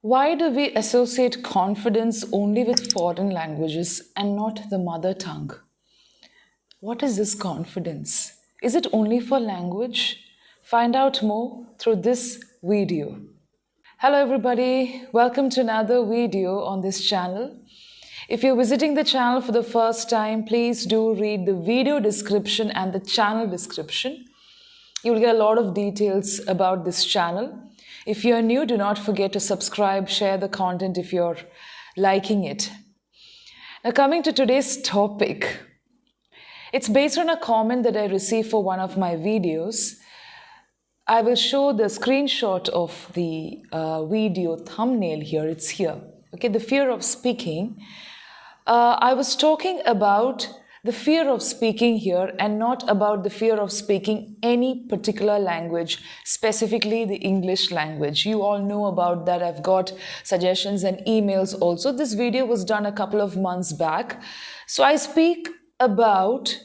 Why do we associate confidence only with foreign languages and not the mother tongue? What is this confidence? Is it only for language? Find out more through this video. Hello, everybody. Welcome to another video on this channel. If you're visiting the channel for the first time, please do read the video description and the channel description. You'll get a lot of details about this channel. If you're new, do not forget to subscribe, share the content if you're liking it. Now, coming to today's topic, it's based on a comment that I received for one of my videos. I will show the screenshot of the video thumbnail here. It's here. Okay, the fear of speaking. I was talking about the fear of speaking here and not about the fear of speaking any particular language, specifically the English language. You all know about that. I've got suggestions and emails also. This video was done a couple of months back. So I speak about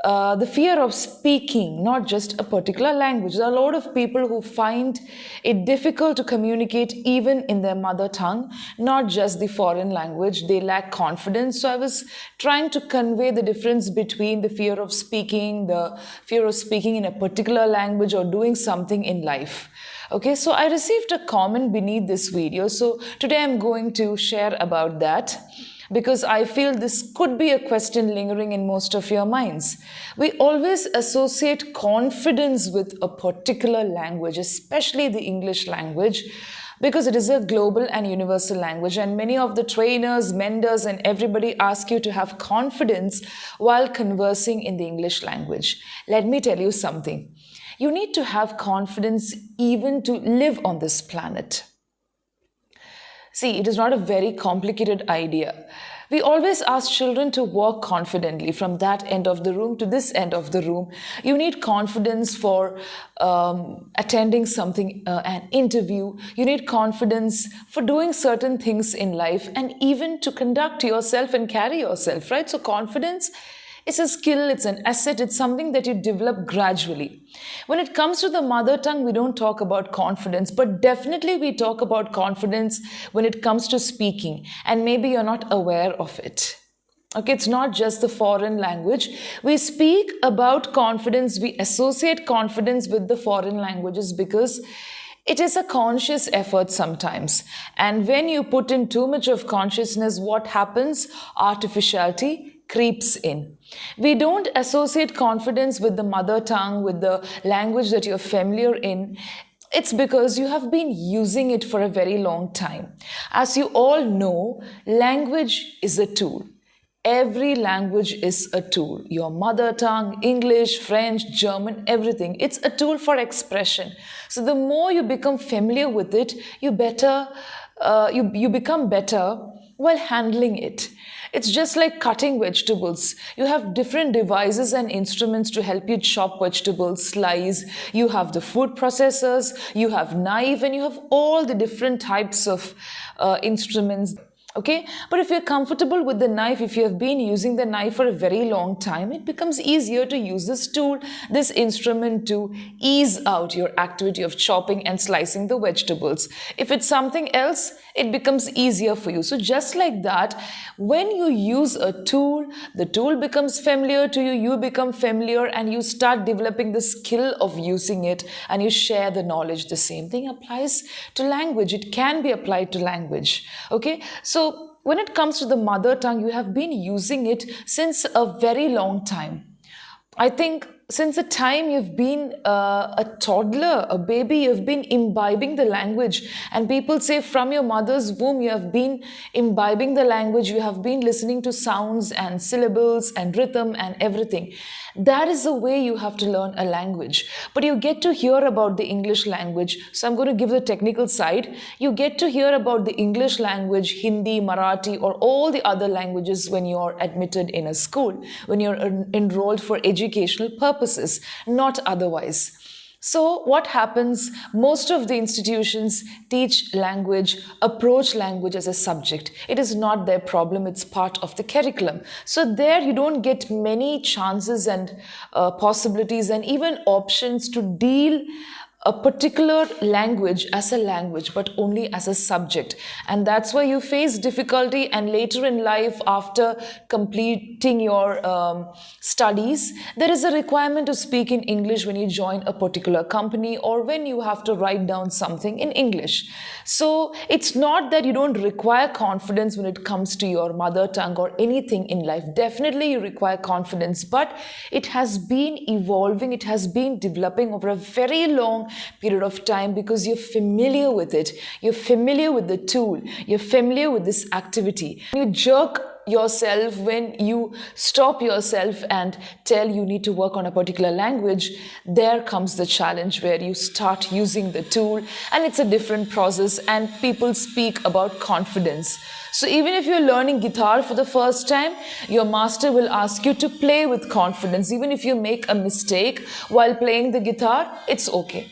the fear of speaking, not just a particular language. There are a lot of people who find it difficult to communicate even in their mother tongue, not just the foreign language. They lack confidence. So I was trying to convey the difference between the fear of speaking in a particular language or doing something in life. Okay, so I received a comment beneath this video. So today I'm going to share about that, because I feel this could be a question lingering in most of your minds. We always associate confidence with a particular language, especially the English language, because it is a global and universal language, and many of the trainers, mentors, and everybody ask you to have confidence while conversing in the English language. Let me tell you something. You need to have confidence even to live on this planet. See, it is not a very complicated idea. We always ask children to walk confidently from that end of the room to this end of the room. You need confidence for attending something, an interview. You need confidence for doing certain things in life and even to conduct yourself and carry yourself, right? So confidence is a skill, it's an asset, it's something that you develop gradually. When it comes to the mother tongue, we don't talk about confidence, but definitely we talk about confidence when it comes to speaking, and maybe you're not aware of it. Okay, it's not just the foreign language. We speak about confidence, we associate confidence with the foreign languages because it is a conscious effort sometimes. And when you put in too much of consciousness, what happens? Artificiality creeps in. We don't associate confidence with the mother tongue, with the language that you're familiar in. It's because you have been using it for a very long time. As you all know, language is a tool. Every language is a tool. Your mother tongue, English, French, German, everything. It's a tool for expression. So the more you become familiar with it, you become better while handling it. It's just like cutting vegetables. You have different devices and instruments to help you chop vegetables, slice. You have the food processors, you have knife, and you have all the different types of instruments. Okay, but if you're comfortable with the knife, if you have been using the knife for a very long time, it becomes easier to use this tool, this instrument, to ease out your activity of chopping and slicing the vegetables. If it's something else, it becomes easier for you. So just like that, when you use a tool, the tool becomes familiar to you, you become familiar, and you start developing the skill of using it, and you share the knowledge. The same thing applies to language. It can be applied to language. Okay, so when it comes to the mother tongue, you have been using it since a very long time. I think since the time you've been a toddler, a baby, you've been imbibing the language. And people say from your mother's womb, you have been imbibing the language. You have been listening to sounds and syllables and rhythm and everything. That is the way you have to learn a language. But you get to hear about the English language. So I'm going to give the technical side. You get to hear about the English language, Hindi, Marathi, or all the other languages when you're admitted in a school, when you're enrolled for educational purposes, not otherwise. So what happens? Most of the institutions teach language, approach language as a subject. It is not their problem, it's part of the curriculum. So there you don't get many chances and possibilities and even options to deal a particular language as a language, but only as a subject. And that's why you face difficulty, and later in life, after completing your studies, there is a requirement to speak in English when you join a particular company or when you have to write down something in English. So it's not that you don't require confidence when it comes to your mother tongue or anything in life. Definitely you require confidence, but it has been evolving, it has been developing over a very long period of time because you're familiar with it, you're familiar with the tool, you're familiar with this activity. You jerk yourself when you stop yourself and tell you need to work on a particular language. There comes the challenge where you start using the tool, and it's a different process, and people speak about confidence. So even if you're learning guitar for the first time, your master will ask you to play with confidence. Even if you make a mistake while playing the guitar, it's okay.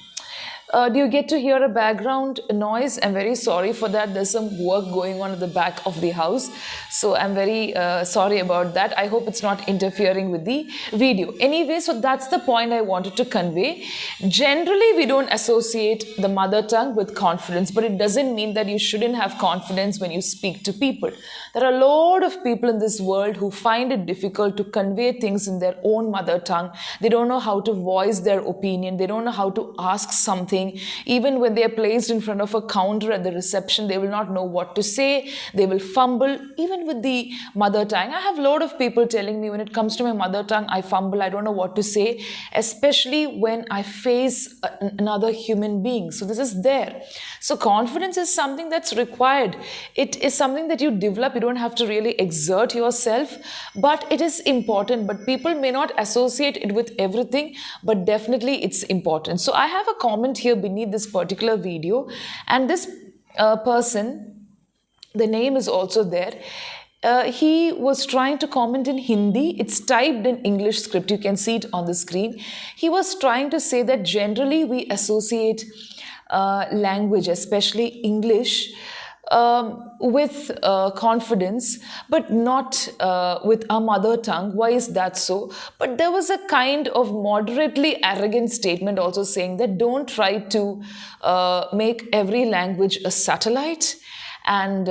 Do you get to hear a background noise? I'm very sorry for that. There's some work going on at the back of the house. So I'm very sorry about that. I hope it's not interfering with the video. Anyway, so that's the point I wanted to convey. Generally, we don't associate the mother tongue with confidence, but it doesn't mean that you shouldn't have confidence when you speak to people. There are a lot of people in this world who find it difficult to convey things in their own mother tongue. They don't know how to voice their opinion. They don't know how to ask something. Even when they are placed in front of a counter at the reception, they will not know what to say. They will fumble, even with the mother tongue. I have a lot of people telling me when it comes to my mother tongue, I fumble, I don't know what to say, especially when I face another human being. So this is there. So confidence is something that's required. It is something that you develop. You don't have to really exert yourself, but it is important. But people may not associate it with everything, but definitely it's important. So I have a comment here beneath this particular video, and this person, the name is also there. He was trying to comment in Hindi. It's typed in English script. You can see it on the screen. He was trying to say that generally we associate language, especially English, with confidence, but not with our mother tongue. Why is that so? But there was a kind of moderately arrogant statement also saying that don't try to make every language a satellite. And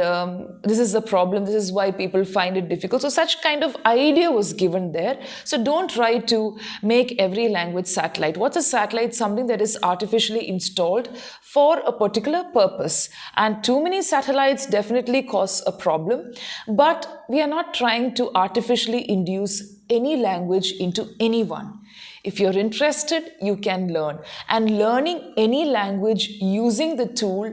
this is the problem. This is why people find it difficult. So such kind of idea was given there. So don't try to make every language satellite. What's a satellite? Something that is artificially installed for a particular purpose. And too many satellites definitely cause a problem. But we are not trying to artificially induce any language into anyone. If you're interested, you can learn. And learning any language using the tool,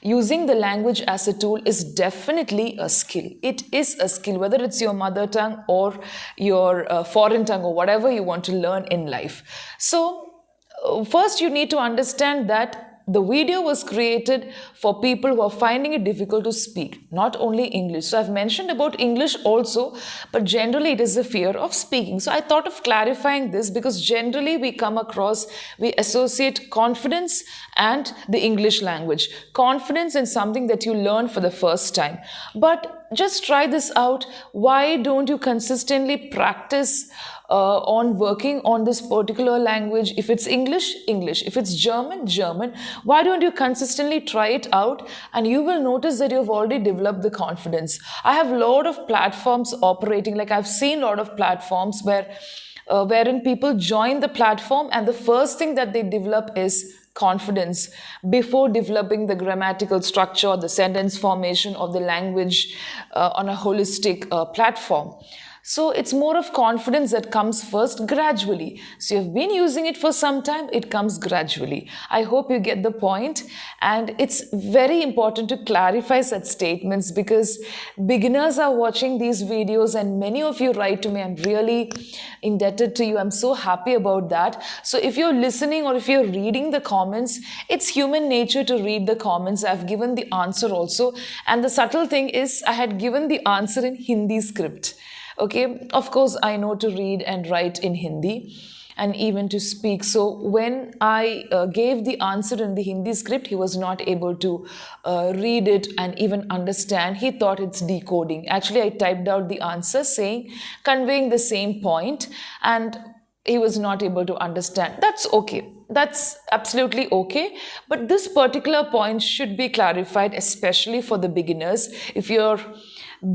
using the language as a tool, is definitely a skill. It is a skill, whether it's your mother tongue or your foreign tongue or whatever you want to learn in life. So first you need to understand that the video was created for people who are finding it difficult to speak, not only English. So I've mentioned about English also, but generally it is a fear of speaking. So I thought of clarifying this because generally we associate confidence and the English language. Confidence in something that you learn for the first time. But just try this out. Why don't you consistently practice on working on this particular language? If it's English, English. If it's German, German. Why don't you consistently try it out, and you will notice that you've already developed the confidence. I have a lot of platforms operating. Like I've seen a lot of platforms wherein people join the platform and the first thing that they develop is confidence before developing the grammatical structure, the sentence formation of the language on a holistic platform. So it's more of confidence that comes first gradually. So you've been using it for some time, it comes gradually. I hope you get the point. And it's very important to clarify such statements because beginners are watching these videos and many of you write to me. I'm really indebted to you. I'm so happy about that. So if you're listening or if you're reading the comments, it's human nature to read the comments. I've given the answer also. And the subtle thing is I had given the answer in Hindi script. Okay, of course, I know to read and write in Hindi and even to speak. So when I gave the answer in the Hindi script, he was not able to read it and even understand. He thought it's decoding. Actually, I typed out the answer conveying the same point, and he was not able to understand. That's okay. That's absolutely okay. But this particular point should be clarified, especially for the beginners. If you're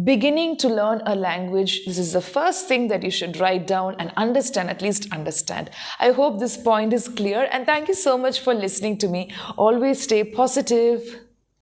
beginning to learn a language, this is the first thing that you should write down and understand, at least understand. I hope this point is clear, and thank you so much for listening to me. Always stay positive.